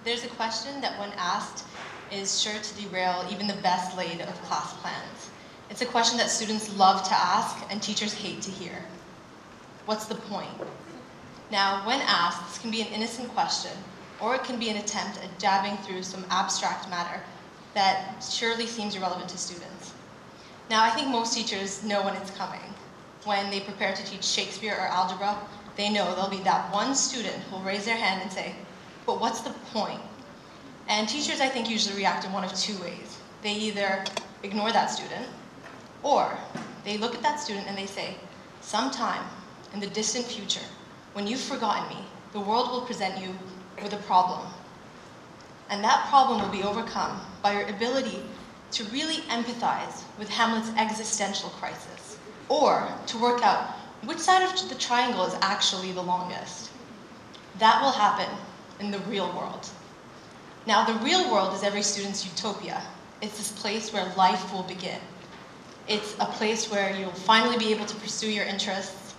There's a question that when asked is sure to derail even the best laid of class plans. It's a question that students love to ask and teachers hate to hear. What's the point? Now, when asked, this can be an innocent question, or it can be an attempt at jabbing through some abstract matter that surely seems irrelevant to students. Now, I think most teachers know when it's coming. When they prepare to teach Shakespeare or algebra, they know there'll be that one student who'll raise their hand and say, "But what's the point?" And teachers, I think, usually react in one of two ways. They either ignore that student, or they look at that student and they say, "Sometime in the distant future, when you've forgotten me, the world will present you with a problem. And that problem will be overcome by your ability to really empathize with Hamlet's existential crisis, or to work out which side of the triangle is actually the longest." That will happen in the real world. Now, the real world is every student's utopia. It's this place where life will begin. It's a place where you'll finally be able to pursue your interests,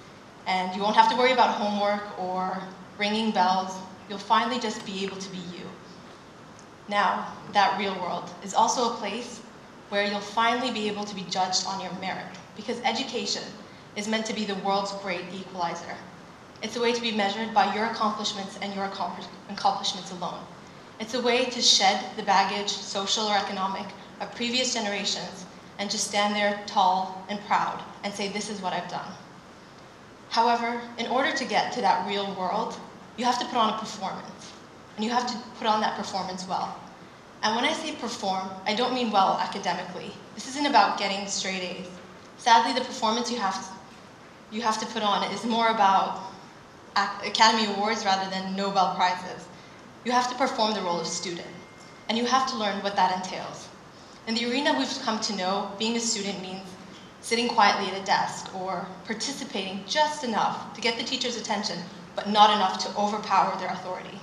and you won't have to worry about homework or ringing bells. You'll finally just be able to be you. Now, that real world is also a place where you'll finally be able to be judged on your merit, because education is meant to be the world's great equalizer. It's a way to be measured by your accomplishments and your accomplishments alone. It's a way to shed the baggage, social or economic, of previous generations and just stand there tall and proud and say, "This is what I've done." However, in order to get to that real world, you have to put on a performance, and you have to put on that performance well. And when I say perform, I don't mean well academically. This isn't about getting straight A's. Sadly, the performance you have to put on is more about Academy Awards rather than Nobel Prizes. You have to perform the role of student, and you have to learn what that entails. In the arena we've come to know, being a student means sitting quietly at a desk or participating just enough to get the teacher's attention, but not enough to overpower their authority.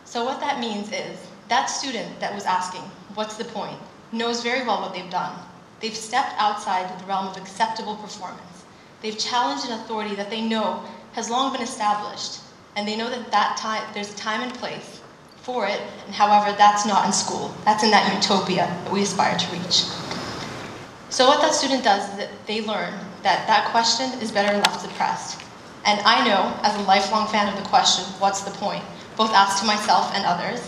So what that means is that student that was asking, "What's the point?" knows very well what they've done. They've stepped outside the realm of acceptable performance. They've challenged an authority that they know has long been established, and they know that there's a time and place for it, and however, that's not in school. That's in that utopia that we aspire to reach. So what that student does is that they learn that that question is better left suppressed. And I know, as a lifelong fan of the question, "What's the point?" both asked to myself and others,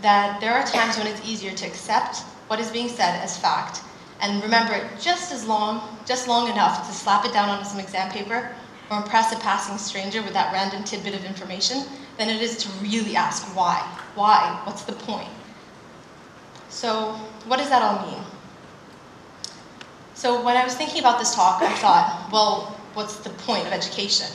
that there are times when it's easier to accept what is being said as fact and remember it just long enough to slap it down on some exam paper or impress a passing stranger with that random tidbit of information than it is to really ask why. Why? What's the point? So what does that all mean? So when I was thinking about this talk, I thought, well, what's the point of education?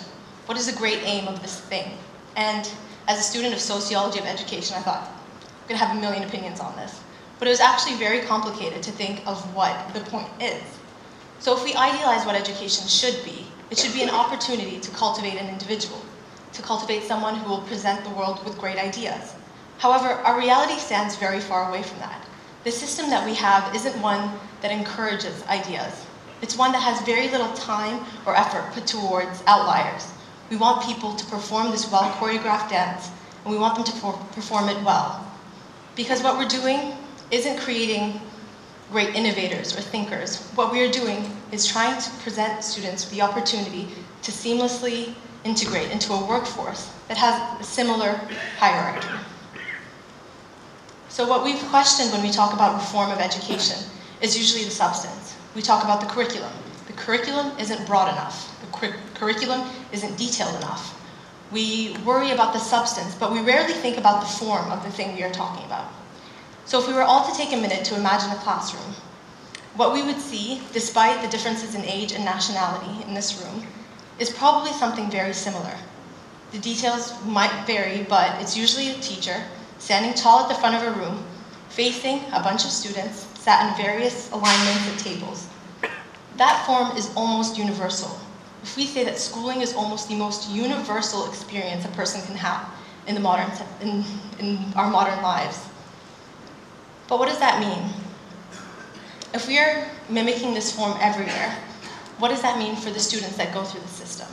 What is the great aim of this thing? And as a student of sociology of education, I thought, I'm going to have a million opinions on this. But it was actually very complicated to think of what the point is. So if we idealize what education should be, it should be an opportunity to cultivate an individual, to cultivate someone who will present the world with great ideas. However, our reality stands very far away from that. The system that we have isn't one that encourages ideas. It's one that has very little time or effort put towards outliers. We want people to perform this well-choreographed dance, and we want them to perform it well. Because what we're doing isn't creating great innovators or thinkers. What we are doing is trying to present students with the opportunity to seamlessly integrate into a workforce that has a similar hierarchy. So what we've questioned when we talk about reform of education is usually the substance. We talk about the curriculum. The curriculum isn't broad enough. The curriculum isn't detailed enough. We worry about the substance, but we rarely think about the form of the thing we are talking about. So if we were all to take a minute to imagine a classroom, what we would see, despite the differences in age and nationality in this room, is probably something very similar. The details might vary, but it's usually a teacher standing tall at the front of a room, facing a bunch of students sat in various alignments at tables. That form is almost universal. If we say that schooling is almost the most universal experience a person can have in our modern lives. But what does that mean? If we are mimicking this form everywhere, what does that mean for the students that go through the system?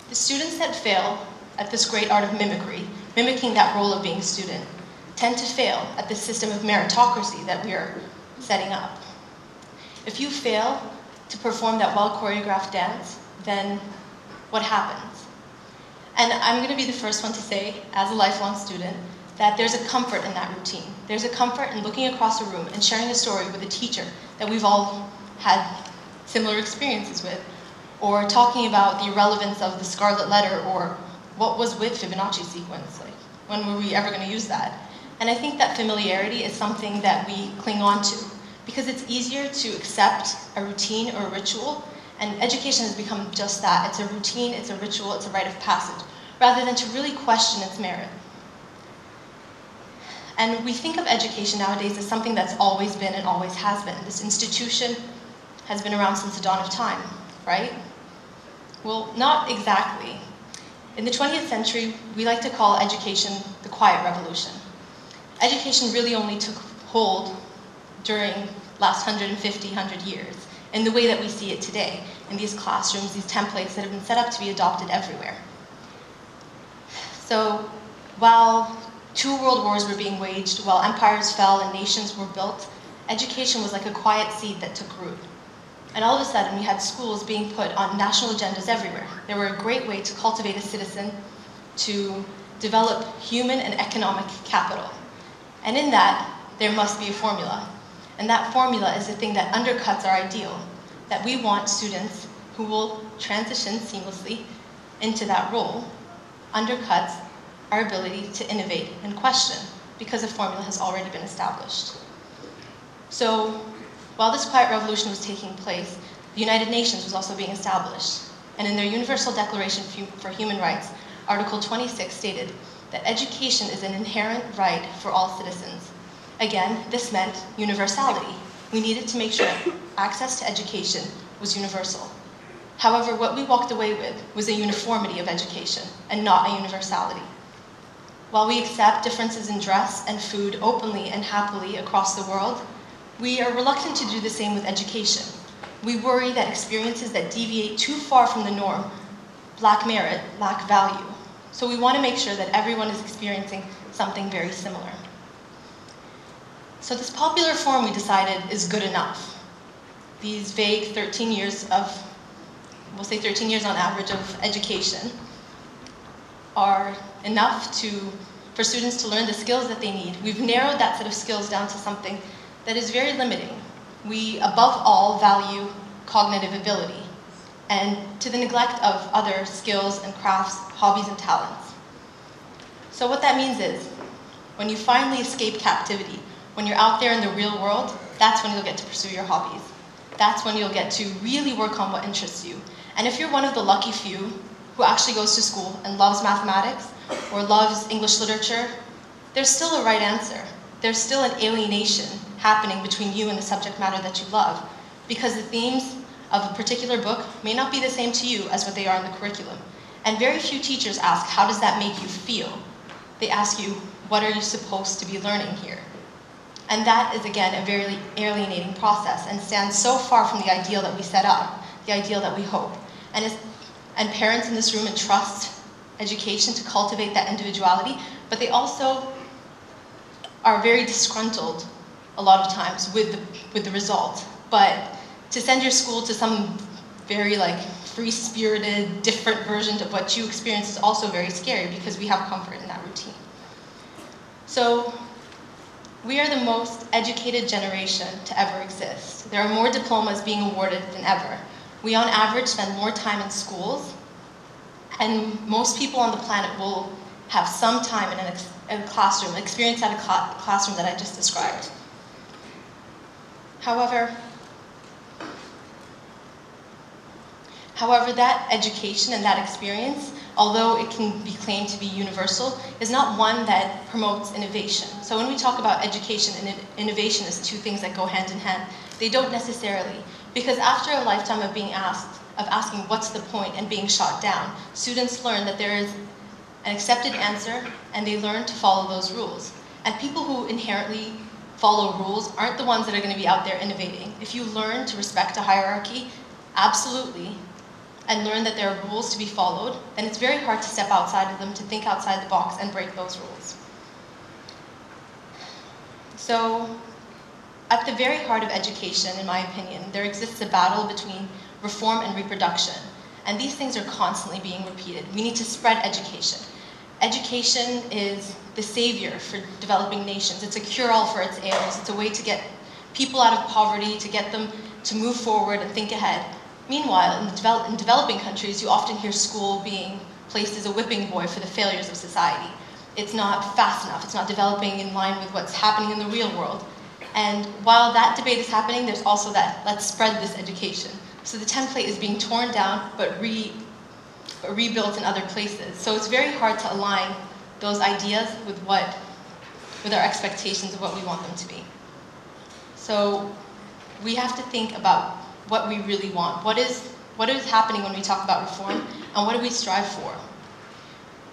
The students that fail at this great art of mimicry mimicking that role of being a student, tend to fail at this system of meritocracy that we are setting up. If you fail to perform that well-choreographed dance, then what happens? And I'm going to be the first one to say, as a lifelong student, that there's a comfort in that routine. There's a comfort in looking across a room and sharing a story with a teacher that we've all had similar experiences with, or talking about the irrelevance of the scarlet letter, or what was with Fibonacci sequence. Like, when were we ever going to use that? And I think that familiarity is something that we cling on to, because it's easier to accept a routine or a ritual, and education has become just that. It's a routine, it's a ritual, it's a rite of passage, rather than to really question its merit. And we think of education nowadays as something that's always been and always has been. This institution has been around since the dawn of time, right? Well, not exactly. In the 20th century, we like to call education the quiet revolution. Education really only took hold during last 100 years in the way that we see it today, in these classrooms, these templates that have been set up to be adopted everywhere. So while 2 world wars were being waged, while empires fell and nations were built, education was like a quiet seed that took root. And all of a sudden, we had schools being put on national agendas everywhere. They were a great way to cultivate a citizen, to develop human and economic capital. And in that, there must be a formula. And that formula is the thing that undercuts our ideal, that we want students who will transition seamlessly into that role, undercuts our ability to innovate and question, because a formula has already been established. So, while this quiet revolution was taking place, the United Nations was also being established. And in their Universal Declaration for Human Rights, Article 26 stated that education is an inherent right for all citizens. Again, this meant universality. We needed to make sure access to education was universal. However, what we walked away with was a uniformity of education and not a universality. While we accept differences in dress and food openly and happily across the world, we are reluctant to do the same with education. We worry that experiences that deviate too far from the norm lack merit, lack value. So we want to make sure that everyone is experiencing something very similar. So this popular form, we decided, is good enough. These vague 13 years of, we'll say 13 years on average of education, are enough for students to learn the skills that they need. We've narrowed that set of skills down to something that is very limiting. We, above all, value cognitive ability, and to the neglect of other skills and crafts, hobbies and talents. So what that means is, when you finally escape captivity, when you're out there in the real world, that's when you'll get to pursue your hobbies. That's when you'll get to really work on what interests you. And if you're one of the lucky few who actually goes to school and loves mathematics or loves English literature, there's still a right answer. There's still an alienation happening between you and the subject matter that you love, because the themes of a particular book may not be the same to you as what they are in the curriculum. And very few teachers ask, how does that make you feel? They ask you, what are you supposed to be learning here? And that is, again, a very alienating process and stands so far from the ideal that we set up, the ideal that we hope. And parents in this room entrust education to cultivate that individuality, but they also are very disgruntled a lot of times with the result. But to send your school to some very free-spirited, different version of what you experience is also very scary, because we have comfort in that routine. So we are the most educated generation to ever exist. There are more diplomas being awarded than ever. We on average spend more time in schools, and most people on the planet will have some time in a classroom, experience at a classroom that I just described. However, that education and that experience, although it can be claimed to be universal, is not one that promotes innovation. So when we talk about education and innovation as two things that go hand in hand, they don't necessarily. Because after a lifetime of asking what's the point and being shot down, students learn that there is an accepted answer, and they learn to follow those rules. And people who inherently follow rules aren't the ones that are going to be out there innovating. If you learn to respect a hierarchy, absolutely, and learn that there are rules to be followed, then it's very hard to step outside of them, to think outside the box and break those rules. So, at the very heart of education, in my opinion, there exists a battle between reform and reproduction. And these things are constantly being repeated. We need to spread education. Education is the savior for developing nations. It's a cure-all for its ails. It's a way to get people out of poverty, to get them to move forward and think ahead. Meanwhile, in developing countries, you often hear school being placed as a whipping boy for the failures of society. It's not fast enough. It's not developing in line with what's happening in the real world. And while that debate is happening, there's also that, let's spread this education. So the template is being torn down, but rebuilt in other places. So it's very hard to align those ideas with our expectations of what we want them to be. So we have to think about what we really want. What is happening when we talk about reform, and what do we strive for?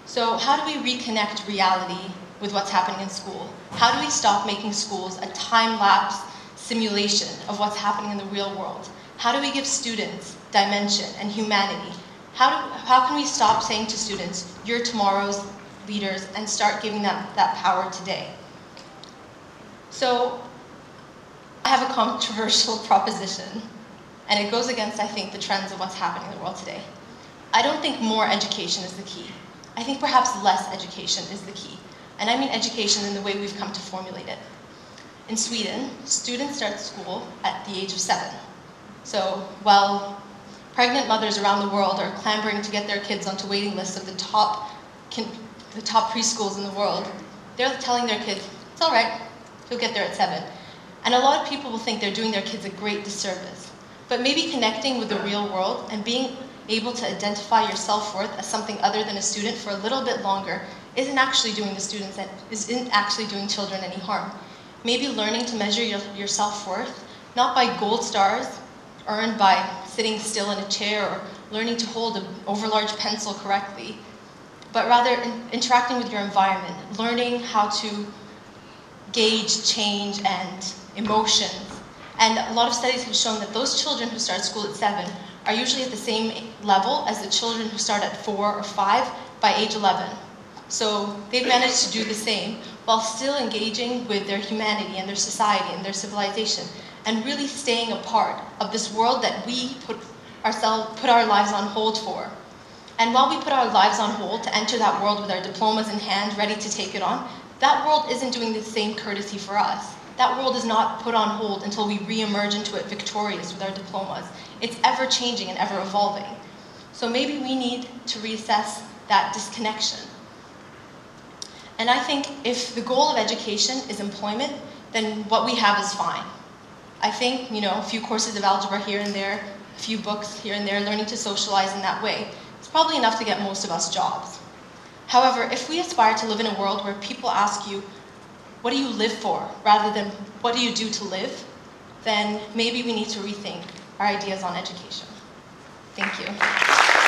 So how do we reconnect reality with what's happening in school? How do we stop making schools a time-lapse simulation of what's happening in the real world? How do we give students dimension and humanity? How can we stop saying to students, you're tomorrow's leaders, and start giving them that power today? So I have a controversial proposition, and it goes against, I think, the trends of what's happening in the world today. I don't think more education is the key. I think perhaps less education is the key. And I mean education in the way we've come to formulate it. In Sweden, students start school at the age of 7. So while pregnant mothers around the world are clamoring to get their kids onto waiting lists of the top preschools in the world, they're telling their kids, it's all right, you'll get there at 7. And a lot of people will think they're doing their kids a great disservice. But maybe connecting with the real world and being able to identify your self-worth as something other than a student for a little bit longer isn't actually doing children any harm. Maybe learning to measure your self-worth, not by gold stars earned by sitting still in a chair or learning to hold an overlarge pencil correctly, but rather interacting with your environment, learning how to gauge change and emotions. And a lot of studies have shown that those children who start school at 7 are usually at the same level as the children who start at 4 or 5 by age 11. So they've managed to do the same while still engaging with their humanity and their society and their civilization, and really staying a part of this world that we put our lives on hold for. And while we put our lives on hold to enter that world with our diplomas in hand, ready to take it on, that world isn't doing the same courtesy for us. That world is not put on hold until we re-emerge into it victorious with our diplomas. It's ever changing and ever evolving. So maybe we need to reassess that disconnection. And I think if the goal of education is employment, then what we have is fine. I think, a few courses of algebra here and there, a few books here and there, learning to socialize in that way, it's probably enough to get most of us jobs. However, if we aspire to live in a world where people ask you, what do you live for, rather than what do you do to live, then maybe we need to rethink our ideas on education. Thank you.